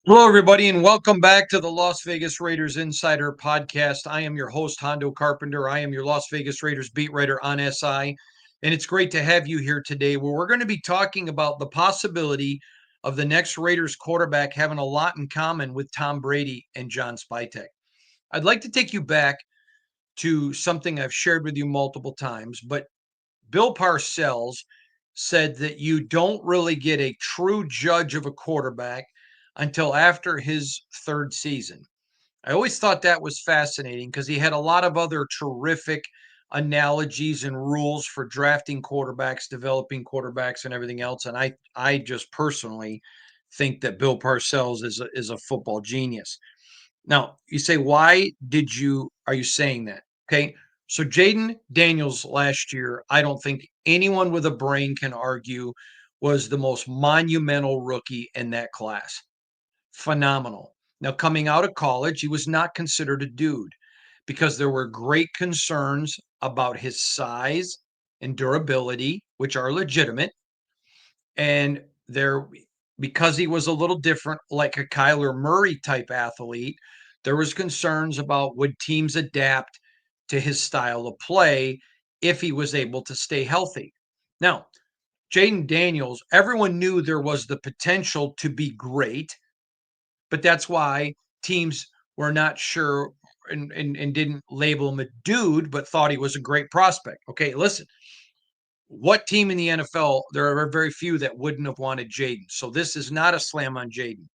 Hello, everybody, and welcome back to the Las Vegas Raiders Insider Podcast. I am your host, Hondo Carpenter. I am your Las Vegas Raiders beat writer on SI, and it's great to have you here today where we're going to be talking about the possibility of the next Raiders quarterback having a lot in common with Tom Brady and John Spytek. I'd like to take you back to something I've shared with you multiple times, but Bill Parcells said that you don't really get a true judge of a quarterback until after his third season. I always thought that was fascinating because he had a lot of other terrific analogies and rules for drafting quarterbacks, developing quarterbacks, and everything else. And I just personally think that Bill Parcells is a football genius. Now, you say, why are you saying that? Okay. So Jaden Daniels last year, I don't think anyone with a brain can argue was the most monumental rookie in that class. Phenomenal. Now, coming out of college, he was not considered a dude because there were great concerns about his size and durability, which are legitimate. And there, because he was a little different, like a Kyler Murray type athlete, there was concerns about would teams adapt to his style of play if he was able to stay healthy. Now, Jaden Daniels, everyone knew there was the potential to be great, but that's why teams were not sure and didn't label him a dude, but thought he was a great prospect. Okay, listen, what team in the NFL, there are very few that wouldn't have wanted Jaden. So this is not a slam on Jaden,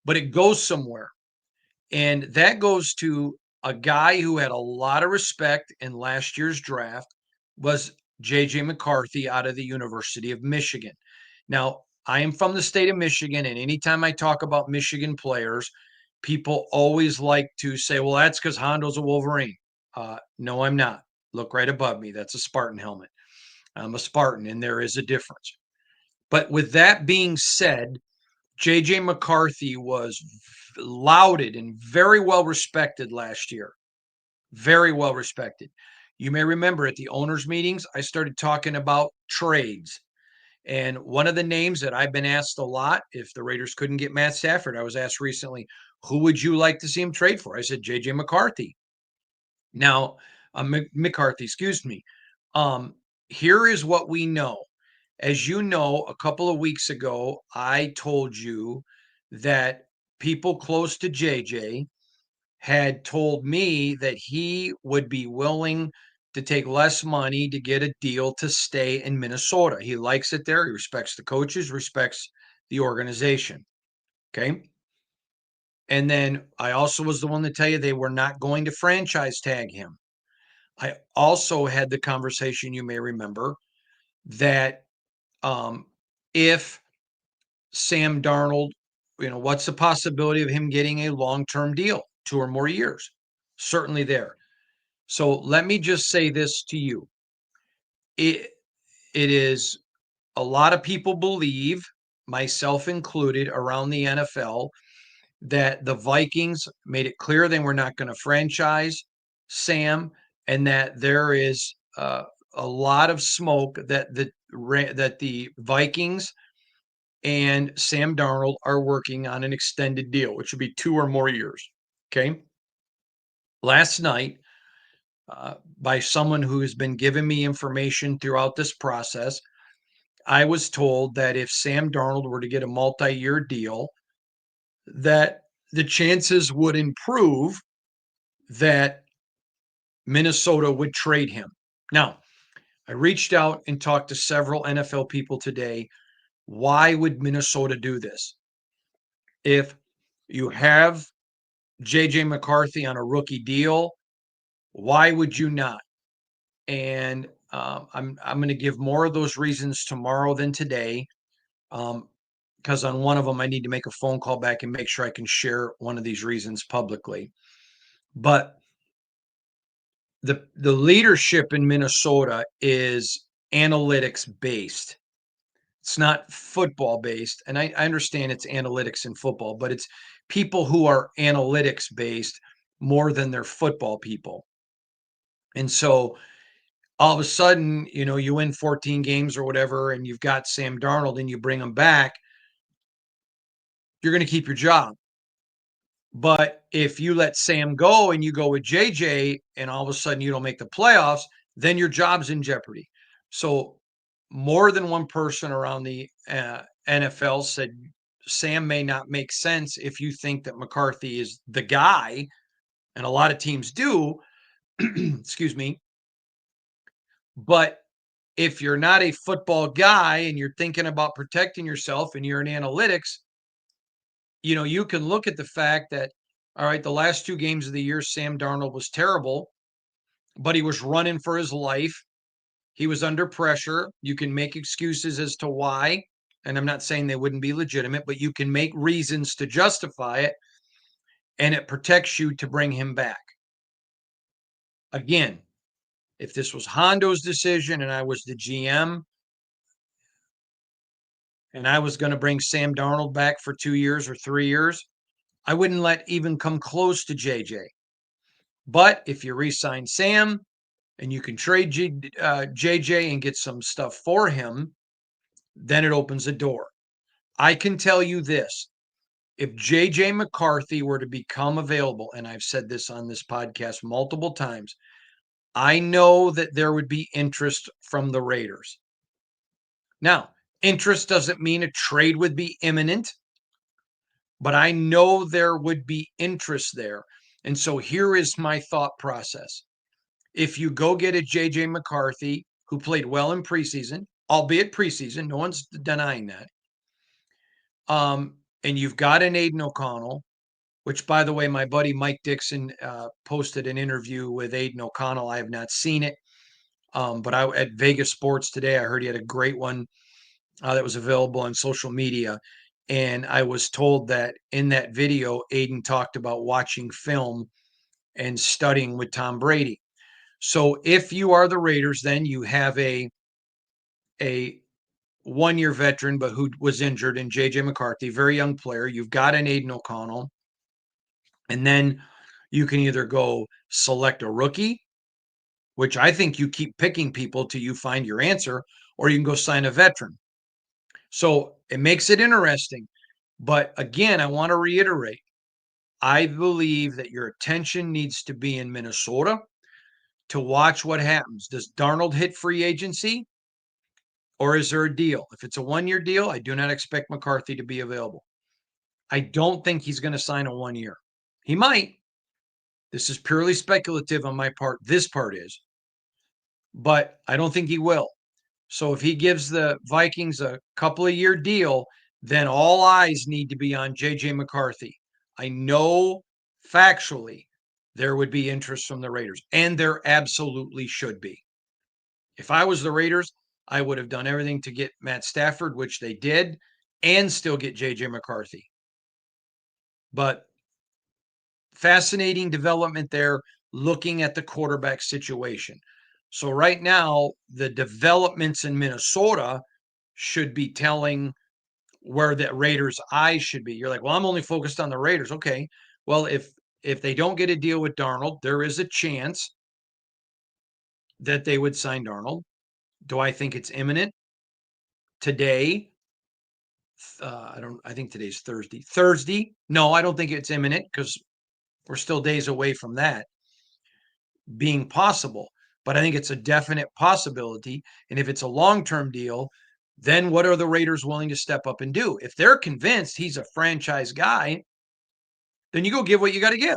but it goes somewhere. And that goes to a guy who had a lot of respect in last year's draft was JJ McCarthy out of the University of Michigan. Now, I am from the state of Michigan, and anytime I talk about Michigan players, people always like to say, well, that's because Hondo's a Wolverine. No, I'm not. Look right above me. That's a Spartan helmet. I'm a Spartan, and there is a difference. But with that being said, JJ McCarthy was lauded and very well respected last year. Very well respected. You may remember at the owners' meetings, I started talking about trades. And one of the names that I've been asked a lot, if the Raiders couldn't get Matt Stafford, I was asked recently, who would you like to see him trade for? I said, JJ McCarthy. Now, McCarthy, excuse me. Um, Here is what we know. As you know, a couple of weeks ago, I told you that people close to JJ had told me that he would be willing to take less money to get a deal to stay in Minnesota. He likes it there. He respects the coaches, respects the organization. Okay. And then I also was the one to tell you they were not going to franchise tag him. I also had the conversation, you may remember, that um, if Sam Darnold, what's the possibility of him getting a long term deal, 2 or more years? Certainly there. So let me just say this to you. It, it is a lot of people believe, myself included, around the NFL, that the Vikings made it clear they were not going to franchise Sam, and that there is a lot of smoke that the Vikings and Sam Darnold are working on an extended deal, which would be 2 or more years. Okay. Last night, by someone who has been giving me information throughout this process, I was told that if Sam Darnold were to get a multi-year deal, that the chances would improve that Minnesota would trade him. Now, I reached out and talked to several NFL people today. Why would Minnesota do this? If you have JJ McCarthy on a rookie deal, why would you not? And I'm going to give more of those reasons tomorrow than today, because on one of them I need to make a phone call back and make sure I can share one of these reasons publicly. But the leadership in Minnesota is analytics based. It's not football based, and I understand it's analytics in football, but it's people who are analytics based more than they're football people. And so all of a sudden, you win 14 games or whatever, and you've got Sam Darnold and you bring him back. you're going to keep your job. But if you let Sam go and you go with JJ and all of a sudden you don't make the playoffs, then your job's in jeopardy. So more than one person around the NFL said Sam may not make sense if you think that McCarthy is the guy, and a lot of teams do. Excuse me. But if you're not a football guy and you're thinking about protecting yourself and you're in analytics, you can look at the fact that, all right, the last 2 games of the year, Sam Darnold was terrible, but he was running for his life. He was under pressure. You can make excuses as to why, and I'm not saying they wouldn't be legitimate, but you can make reasons to justify it, and it protects you to bring him back. Again, if this was Hondo's decision and I was the GM and I was going to bring Sam Darnold back for 2 years or 3 years, I wouldn't let even come close to JJ. But if you re-sign Sam and you can trade JJ and get some stuff for him, then it opens a door. I can tell you this. If JJ McCarthy were to become available, and I've said this on this podcast multiple times, I know that there would be interest from the Raiders. Now, interest doesn't mean a trade would be imminent, but I know there would be interest there. And so here is my thought process. If you go get a JJ McCarthy who played well in preseason, albeit preseason, no one's denying that. And you've got an Aiden O'Connell, which, by the way, my buddy Mike Dixon posted an interview with Aiden O'Connell. I have not seen it, but at Vegas Sports today, I heard he had a great one that was available on social media. And I was told that in that video, Aiden talked about watching film and studying with Tom Brady. So if you are the Raiders, then you have a 1-year veteran, but who was injured in JJ McCarthy, very young player. You've got an Aiden O'Connell. And then you can either go select a rookie, which I think you keep picking people till you find your answer, or you can go sign a veteran. So it makes it interesting. But again, I want to reiterate, I believe that your attention needs to be in Minnesota to watch what happens. Does Darnold hit free agency? Or is there a deal? If it's a 1-year deal, I do not expect McCarthy to be available. I don't think he's going to sign a 1-year. He might. This is purely speculative on my part. This part is. But I don't think he will. So if he gives the Vikings a couple of year deal, then all eyes need to be on JJ McCarthy. I know factually there would be interest from the Raiders, and there absolutely should be. If I was the Raiders, I would have done everything to get Matt Stafford, which they did, and still get JJ McCarthy. But fascinating development there, looking at the quarterback situation. So right now, the developments in Minnesota should be telling where the Raiders' eyes should be. You're like, well, I'm only focused on the Raiders. Okay. Well, if they don't get a deal with Darnold, there is a chance that they would sign Darnold. Do I think it's imminent? Today, I think today's Thursday. Thursday? No, I don't think it's imminent because we're still days away from that being possible. But I think it's a definite possibility. And if it's a long-term deal, then what are the Raiders willing to step up and do? If they're convinced he's a franchise guy, then you go give what you got to give.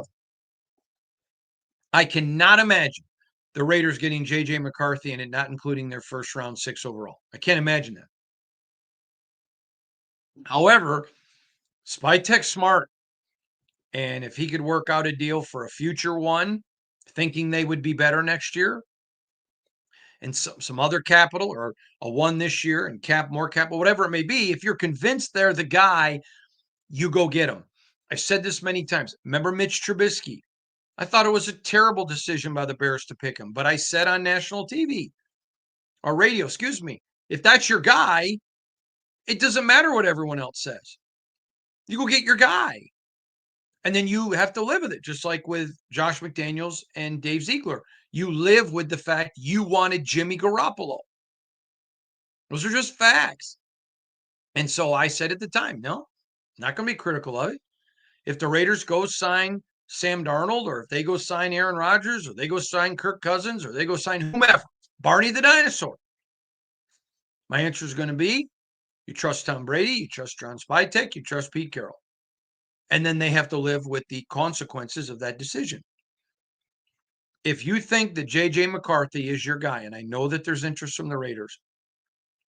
I cannot imagine the Raiders getting JJ McCarthy and it not including their first round 6 overall. I can't imagine that. However, Spytek's smart. And if he could work out a deal for a future one, thinking they would be better next year, and some other capital or a one this year and more capital, whatever it may be, if you're convinced they're the guy, you go get him. I've said this many times. Remember Mitch Trubisky? I thought it was a terrible decision by the Bears to pick him, but I said on national TV or radio, excuse me, if that's your guy, it doesn't matter what everyone else says. You go get your guy. And then you have to live with it, just like with Josh McDaniels and Dave Ziegler. You live with the fact you wanted Jimmy Garoppolo. Those are just facts. And so I said at the time, no, Not going to be critical of it. If the Raiders go sign Sam Darnold, or if they go sign Aaron Rodgers, or they go sign Kirk Cousins, or they go sign whomever, Barney the dinosaur, my answer is going to be you trust Tom Brady, you trust John Spytek, you trust Pete Carroll. And then they have to live with the consequences of that decision. If you think that J.J. McCarthy is your guy, and I know that there's interest from the Raiders,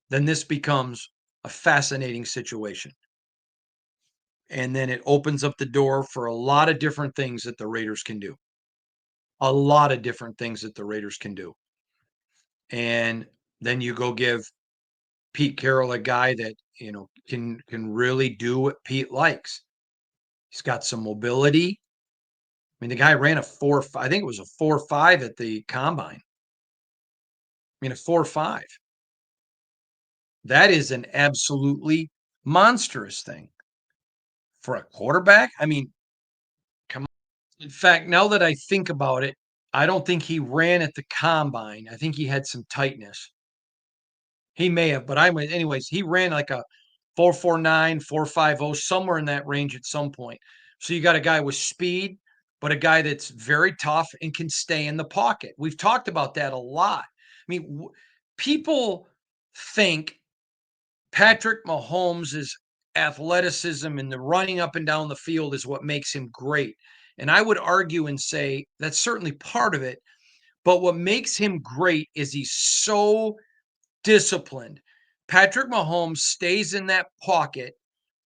then this becomes a fascinating situation. And then it opens up the door for a lot of different things that the Raiders can do. A lot of different things that the Raiders can do. And then you go give Pete Carroll a guy that, can really do what Pete likes. He's got some mobility. I mean, the guy ran a 4, I think it was a 4.5 at the combine. I mean, a 4.5. That is an absolutely monstrous thing for a quarterback. I mean, come on. In fact, now that I think about it, I don't think he ran at the combine. I think he had some tightness. He may have, but anyways, he ran like a 4.49, 4.50, somewhere in that range at some point. So you got a guy with speed, but a guy that's very tough and can stay in the pocket. We've talked about that a lot. I mean, people think Patrick Mahomes' athleticism and the running up and down the field is what makes him great. And I would argue and say that's certainly part of it. But what makes him great is he's so disciplined. Patrick Mahomes stays in that pocket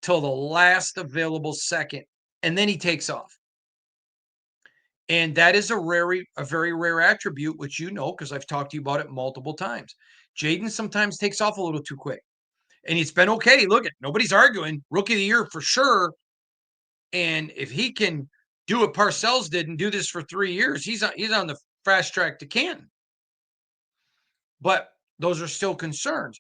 till the last available second, and then he takes off. And that is a very rare attribute, which because I've talked to you about it multiple times. Jaden sometimes takes off a little too quick. And it's been okay. Look at nobody's arguing. Rookie of the year for sure. And if he can do what Parcells did and do this for 3 years, he's on the fast track to Canton. But those are still concerns.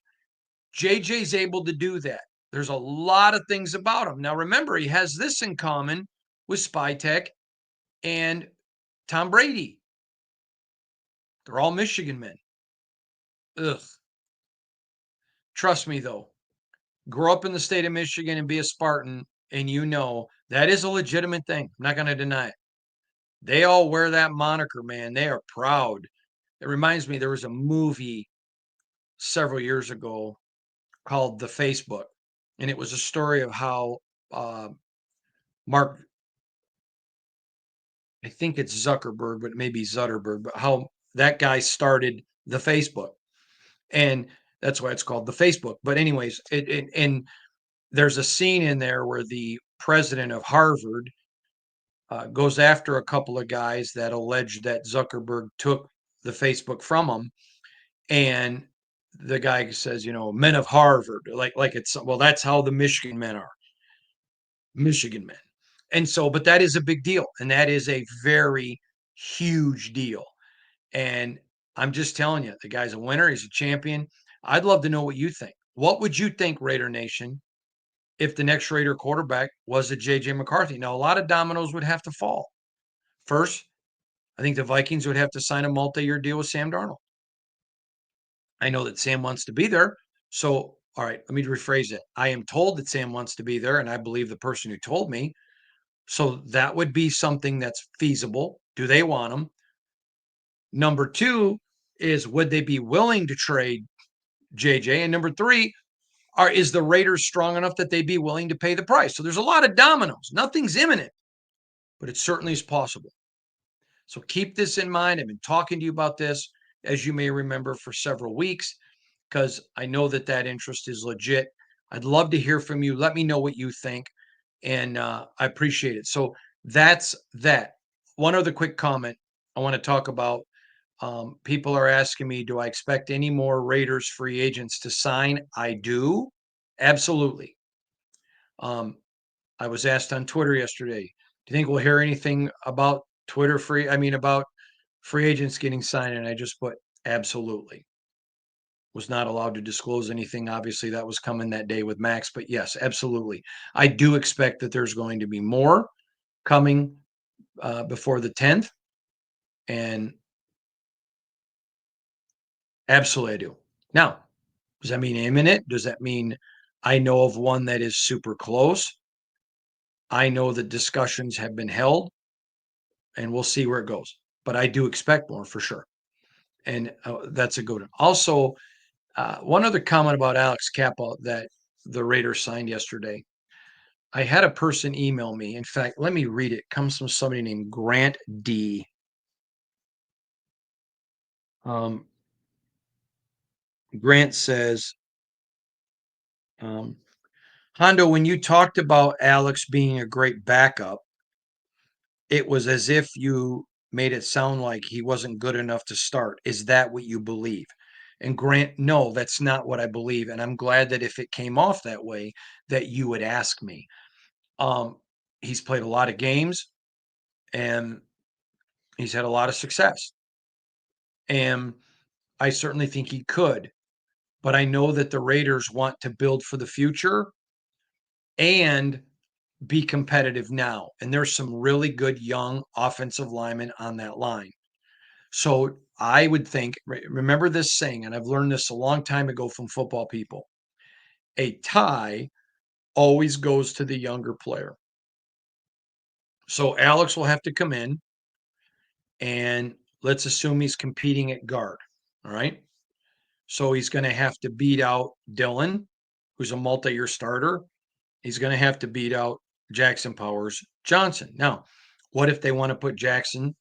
JJ's able to do that. There's a lot of things about him. Now, remember, he has this in common with Spytek and Tom Brady. They're all Michigan men. Ugh. Trust me, though. Grow up in the state of Michigan and be a Spartan, and that is a legitimate thing. I'm not going to deny it. They all wear that moniker, man. They are proud. It reminds me, there was a movie several years ago called The Facebook, and it was a story of how Mark, I think it's Zuckerberg, but maybe Zutterberg, but how that guy started the Facebook. And that's why it's called the Facebook. But anyways, and there's a scene in there where the president of Harvard goes after a couple of guys that allege that Zuckerberg took the Facebook from them. And the guy says, men of Harvard, like it's, well, that's how the Michigan men are. Michigan men. And so, but that is a big deal. And that is a very huge deal. And I'm just telling you, the guy's a winner. He's a champion. I'd love to know what you think. What would you think, Raider Nation, if the next Raider quarterback was a J.J. McCarthy? Now, a lot of dominoes would have to fall. First, I think the Vikings would have to sign a multi-year deal with Sam Darnold. I know that Sam wants to be there. So, all right, let me rephrase it. I am told that Sam wants to be there, and I believe the person who told me. So that would be something that's feasible. Do they want him? Number two is, would they be willing to trade JJ? And number three, is the Raiders strong enough that they'd be willing to pay the price? So there's a lot of dominoes. Nothing's imminent, but it certainly is possible. So keep this in mind. I've been talking to you about this, as you may remember, for several weeks, because I know that interest is legit. I'd love to hear from you. Let me know what you think, and I appreciate it. So that's that. One other quick comment I want to talk about. People are asking me, do I expect any more Raiders free agents to sign? I do. Absolutely. I was asked on Twitter yesterday, do you think we'll hear anything about about free agents getting signed? And I just put absolutely. Was not allowed to disclose anything. Obviously, that was coming that day with Max, but yes, absolutely. I do expect that there's going to be more coming before the 10th. And absolutely, I do. Now, does that mean imminent? Does that mean I know of one that is super close? I know that discussions have been held, and we'll see where it goes. But I do expect more for sure. And that's a good one. Also, one other comment about Alex Cappa that the Raiders signed yesterday. I had a person email me. In fact, let me read it. It comes from somebody named Grant D. Um, Grant says, Hondo, when you talked about Alex being a great backup, it was as if you made it sound like he wasn't good enough to start. Is that what you believe? And Grant, no, that's not what I believe. And I'm glad that if it came off that way, that you would ask me. Um, he's played a lot of games and he's had a lot of success. And I certainly think he could. But I know that the Raiders want to build for the future and be competitive now. And there's some really good young offensive linemen on that line. So I would think, remember this saying, and I've learned this a long time ago from football people, a tie always goes to the younger player. So Alex will have to come in and let's assume he's competing at guard. All right. So he's going to have to beat out Dylan, who's a multi year starter. He's going to have to beat out Jackson Powers Johnson. Now, what if they want to put Jackson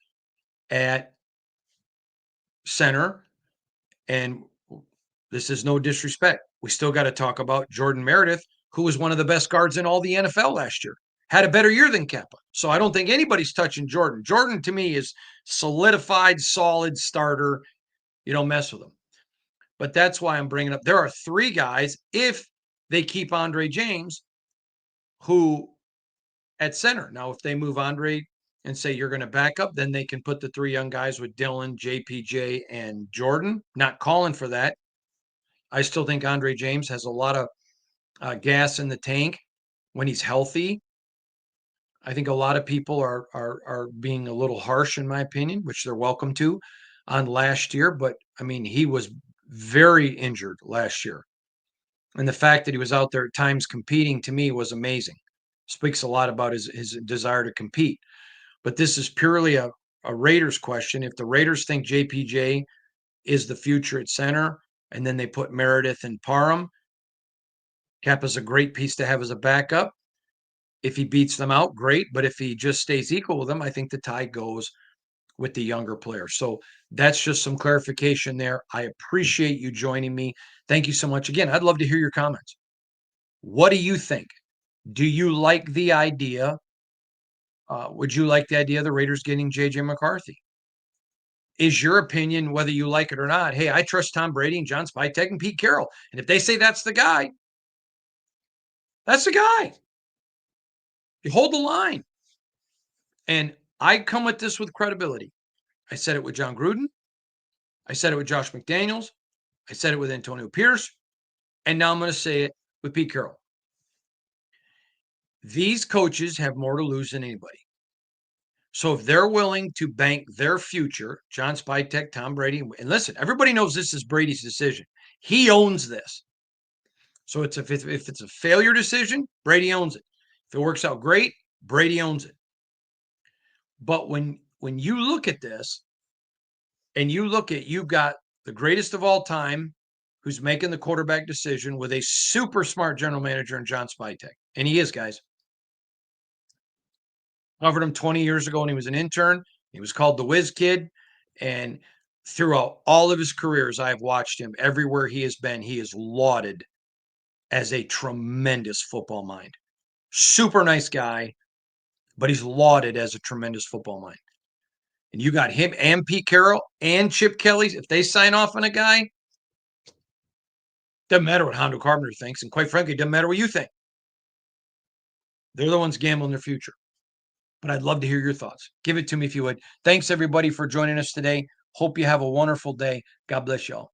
at center? And this is no disrespect. We still got to talk about Jordan Meredith, who was one of the best guards in all the NFL last year, had a better year than Kempa. So I don't think anybody's touching Jordan. Jordan to me is solidified, solid starter. You don't mess with him. But that's why I'm bringing up. There are three guys, if they keep Andre James, who at center. Now, if they move Andre and say you're going to back up, then they can put the three young guys with Dylan, JPJ, and Jordan. Not calling for that. I still think Andre James has a lot of gas in the tank when he's healthy. I think a lot of people are being a little harsh, in my opinion, which they're welcome to, on last year. But I mean, he was very injured last year, and the fact that he was out there at times competing to me was amazing. Speaks a lot about his desire to compete. But this is purely a Raiders question. If the Raiders think JPJ is the future at center, and then they put Meredith and Parham, Kappa's a great piece to have as a backup. If he beats them out, great. But if he just stays equal with them, I think the tie goes with the younger player. So that's just some clarification there. I appreciate you joining me. Thank you so much. Again, I'd love to hear your comments. What do you think? Do you like the idea? Would you like the idea of the Raiders getting JJ McCarthy? Is your opinion, whether you like it or not, hey, I trust Tom Brady and John Spytek and Pete Carroll. And if they say that's the guy, that's the guy. You hold the line. And I come at this with credibility. I said it with John Gruden. I said it with Josh McDaniels. I said it with Antonio Pierce. And now I'm going to say it with Pete Carroll. These coaches have more to lose than anybody. So if they're willing to bank their future, John Spytek, Tom Brady, and listen, everybody knows this is Brady's decision. He owns this. So if it's a failure decision, Brady owns it. If it works out great, Brady owns it. But when you look at this and you've got the greatest of all time who's making the quarterback decision with a super smart general manager in John Spytek. And he is, guys. Covered him 20 years ago when he was an intern. He was called the Whiz Kid. And throughout all of his careers, I have watched him everywhere he has been. He is lauded as a tremendous football mind. Super nice guy, but he's lauded as a tremendous football mind. And you got him and Pete Carroll and Chip Kelly. If they sign off on a guy, doesn't matter what Hondo Carpenter thinks. And quite frankly, doesn't matter what you think. They're the ones gambling their future. But I'd love to hear your thoughts. Give it to me if you would. Thanks, everybody, for joining us today. Hope you have a wonderful day. God bless y'all.